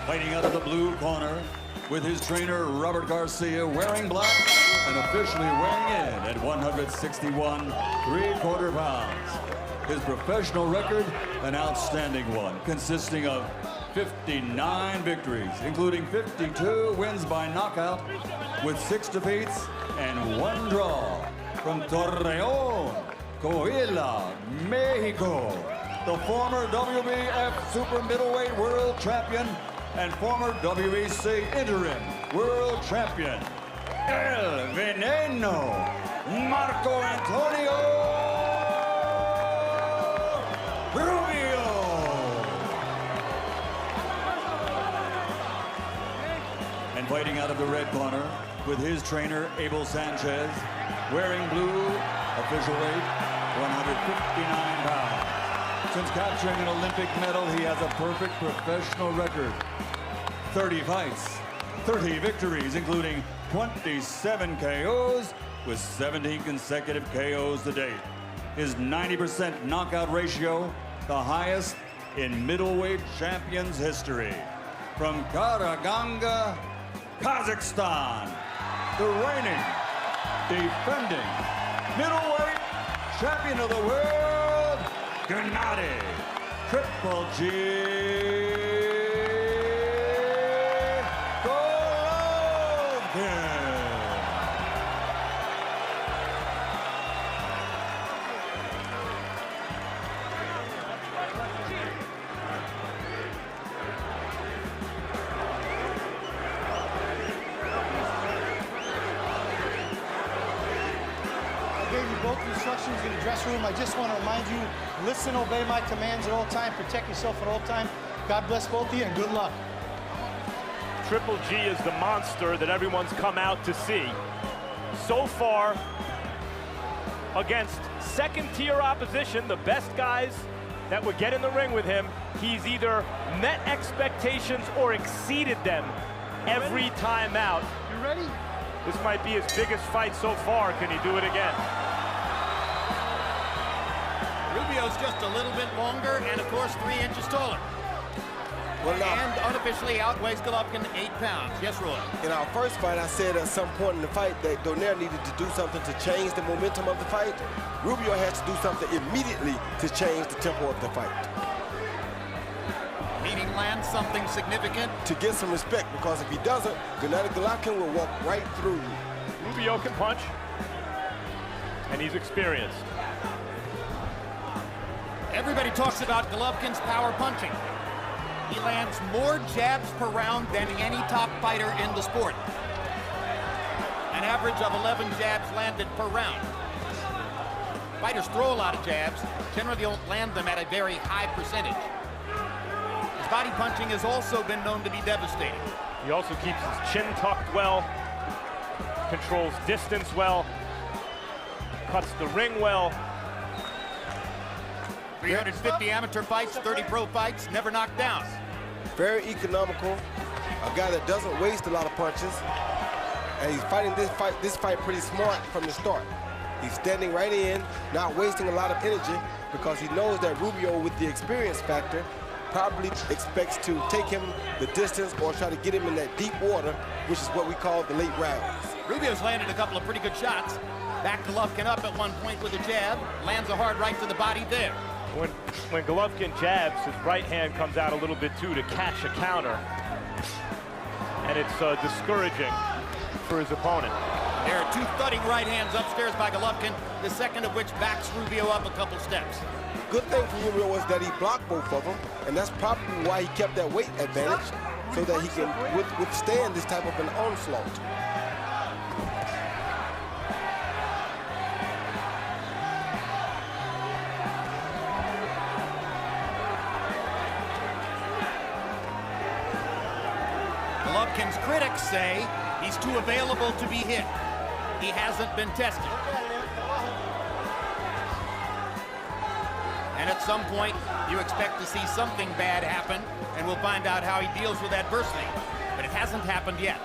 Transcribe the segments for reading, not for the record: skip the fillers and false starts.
Fighting out of the blue corner with his trainer Robert Garcia wearing black and officially weighing in at 161 3/4 pounds. His professional record, an outstanding one, consisting of 59 victories, including 52 wins by knockout with 6 defeats and 1 draw. From Torreón, Coahuila, Mexico, the former WBF super middleweight world champion and former WBC interim world champion, El Veneno, Marco Antonio Rubio. And fighting out of the red corner with his trainer, Abel Sanchez, wearing blue, official weight, 159 pounds. Since capturing an Olympic medal, he has a perfect professional record. 30 fights, 30 victories, including 27 KOs with 17 consecutive KOs to date. His 90% knockout ratio, the highest in middleweight champions history. From Karaganda, Kazakhstan, the reigning, defending middleweight champion of the world, Gennady Triple G Golovkin. Gave you both instructions in the dressing room. I just want to remind you, listen, obey my commands at all time, protect yourself at all time. God bless both of you and good luck. Triple G is the monster that everyone's come out to see. So far, against second-tier opposition, the best guys that would get in the ring with him, he's either met expectations or exceeded them every time out. You ready? This might be his biggest fight so far. Can he do it again? Rubio's just a little bit longer and, of course, 3 inches taller. And unofficially outweighs Golovkin 8 pounds. Yes, Roy? In our first fight, I said at some point in the fight that Donaire needed to do something to change the momentum of the fight. Rubio has to do something immediately to change the tempo of the fight. Meaning land something significant. To get some respect, because if he doesn't, Gennady Golovkin will walk right through you. Rubio can punch, and he's experienced. Everybody talks about Golovkin's power punching. He lands more jabs per round than any top fighter in the sport. An average of 11 jabs landed per round. Fighters throw a lot of jabs, generally don't land them at a very high percentage. His body punching has also been known to be devastating. He also keeps his chin tucked well, controls distance well, cuts the ring well. 350 amateur fights, 30 pro fights, never knocked down. Very economical, a guy that doesn't waste a lot of punches, and he's fighting this fight pretty smart from the start. He's standing right in, not wasting a lot of energy, because he knows that Rubio, with the experience factor, probably expects to take him the distance or try to get him in that deep water, which is what we call the late rounds. Rubio's landed a couple of pretty good shots. Back Golovkin up at one point with a jab, lands a hard right to the body there. When Golovkin jabs, his right hand comes out a little bit too to catch a counter. And it's discouraging for his opponent. There are 2 thudding right hands upstairs by Golovkin, the second of which backs Rubio up a couple steps. Good thing for Rubio was that he blocked both of them, and that's probably why he kept that weight advantage, so that he can withstand this type of an onslaught. Golovkin's critics say he's too available to be hit. He hasn't been tested. And at some point, you expect to see something bad happen, and we'll find out how he deals with adversity. But it hasn't happened yet.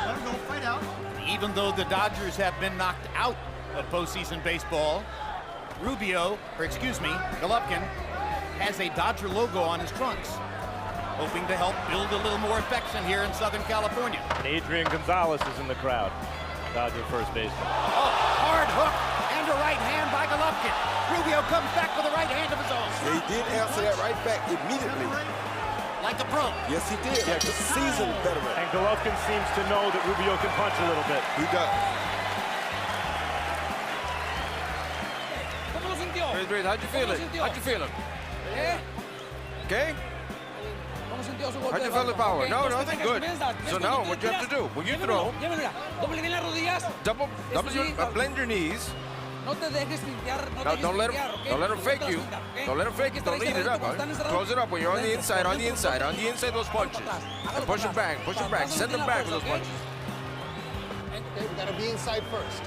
Let him go, fight out. Even though the Dodgers have been knocked out of postseason baseball, Rubio, or excuse me, Golovkin, has a Dodger logo on his trunks, hoping to help build a little more affection here in Southern California. And Adrian Gonzalez is in the crowd, Dodger first baseman. Oh, hard hook and a right hand by Golovkin. Rubio comes back with a right hand of his own. He did answer that right back immediately. Like a pro. Yes, he did. Like a seasoned veteran. And Golovkin seems to know that Rubio can punch a little bit. He does. How'd you feel it? How'd you feel it? Okay? How'd you feel the power? No, nothing good. So now what you have to do, when you throw, blend your knees. Now don't let him fake you. Don't let him fake you. Don't lead it up. Close it up when you're on the inside those punches. And push them back, send them back with those punches. Okay, we gotta be inside first.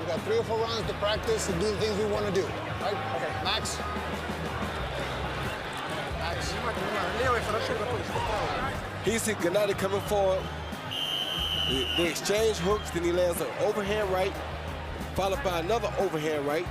We got 3 or 4 rounds to practice and do the things we want to do. Right? Okay, Max. He see Gennady coming forward. They exchange hooks, then he lands an overhand right, followed by another overhand right.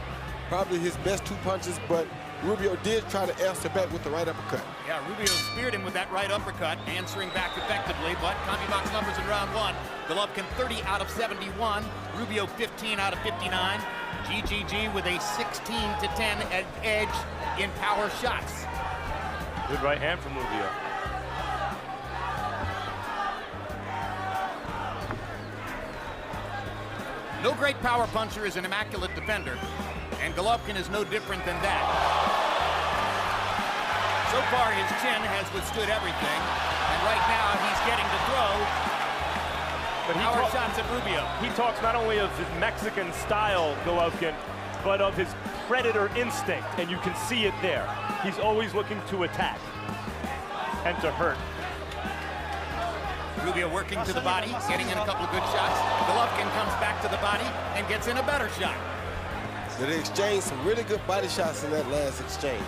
Probably his best 2 punches, but Rubio did try to answer back with the right uppercut. Yeah, Rubio speared him with that right uppercut, answering back effectively, but CompuBox numbers in round 1. Golovkin 30 out of 71, Rubio 15 out of 59. GGG with a 16-10 edge in power shots. Good right hand from Rubio. No great power puncher is an immaculate defender, and Golovkin is no different than that. So far, his chin has withstood everything, and right now he's getting to throw power shots at Rubio. He talks not only of his Mexican style, Golovkin, but of his predator instinct, and you can see it there. He's always looking to attack and to hurt. Rubio working to the body, getting in a couple of good shots. Golovkin comes back to the body and gets in a better shot. They exchanged some really good body shots in that last exchange.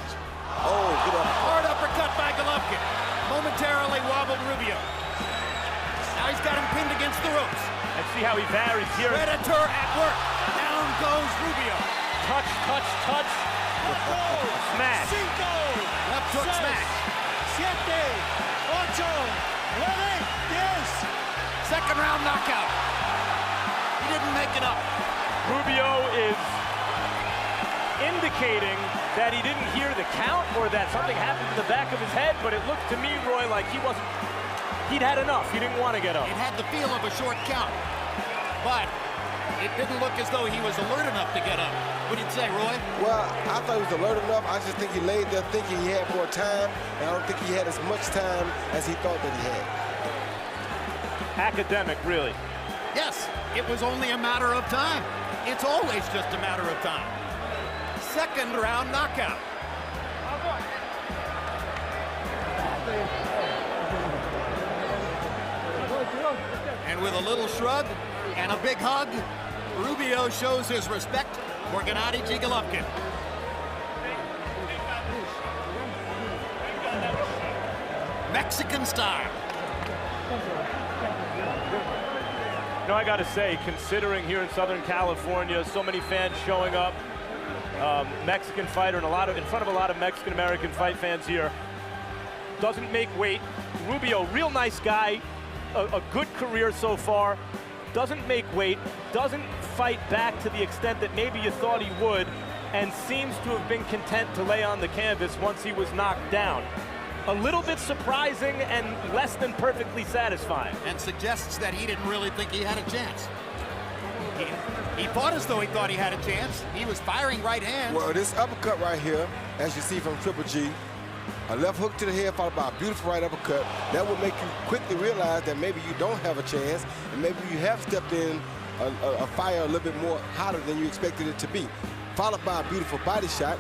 Oh, good uppercut. Hard uppercut by Golovkin. Momentarily wobbled Rubio. Now he's got him pinned against the ropes. And see how he varies here. Predator at work. Down goes Rubio. Touch, touch, touch. Smash. Left hook smash. 7, 8, 9, 10. Second round knockout. He didn't make it up. Rubio is indicating that he didn't hear the count or that something happened to the back of his head, but it looked to me, Roy, like he'd had enough. He didn't want to get up. It had the feel of a short count, but it didn't look as though he was alert enough to get up. What did you say, Roy? Well, I thought he was alert enough. I just think he laid there thinking he had more time, and I don't think he had as much time as he thought that he had. Academic, really. Yes, it was only a matter of time. It's always just a matter of time. Second round knockout. And with a little shrug and a big hug, Rubio shows his respect for Gennady Golovkin. Mexican style. No, I got to say, considering here in Southern California, so many fans showing up, Mexican fighter and in front of a lot of Mexican-American fight fans here, doesn't make weight. Rubio, real nice guy, a good career so far, doesn't make weight, doesn't fight back to the extent that maybe you thought he would, and seems to have been content to lay on the canvas once he was knocked down. A little bit surprising and less than perfectly satisfying. And suggests that he didn't really think he had a chance. He fought as though he thought he had a chance. He was firing right hands. Well, this uppercut right here, as you see from Triple G, a left hook to the head followed by a beautiful right uppercut, that will make you quickly realize that maybe you don't have a chance, and maybe you have stepped in a fire a little bit more hotter than you expected it to be. Followed by a beautiful body shot,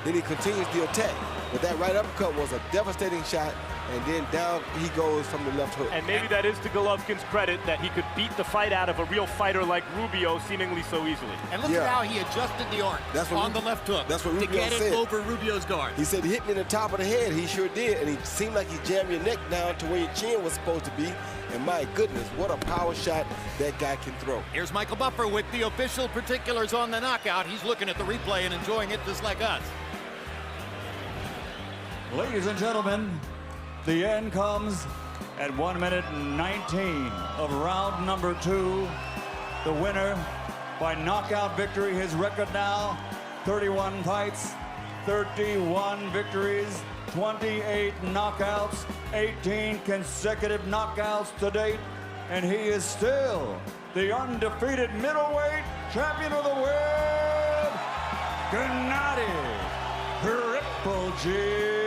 then he continues the attack. But that right uppercut was a devastating shot and then down he goes from the left hook. And maybe that is to Golovkin's credit that he could beat the fight out of a real fighter like Rubio seemingly so easily. And look at how he adjusted the arc on the left hook that's what to Rubio get it said. over Rubio's guard. He said he hit me in the top of the head. He sure did, and he seemed like he jammed your neck down to where your chin was supposed to be. And my goodness, what a power shot that guy can throw. Here's Michael Buffer with the official particulars on the knockout. He's looking at the replay and enjoying it just like us. Ladies and gentlemen, the end comes at 1 minute and 19 of round number 2. The winner by knockout victory. His record now, 31 fights, 31 victories, 28 knockouts, 18 consecutive knockouts to date, and he is still the undefeated middleweight champion of the world, Gennady Triple G.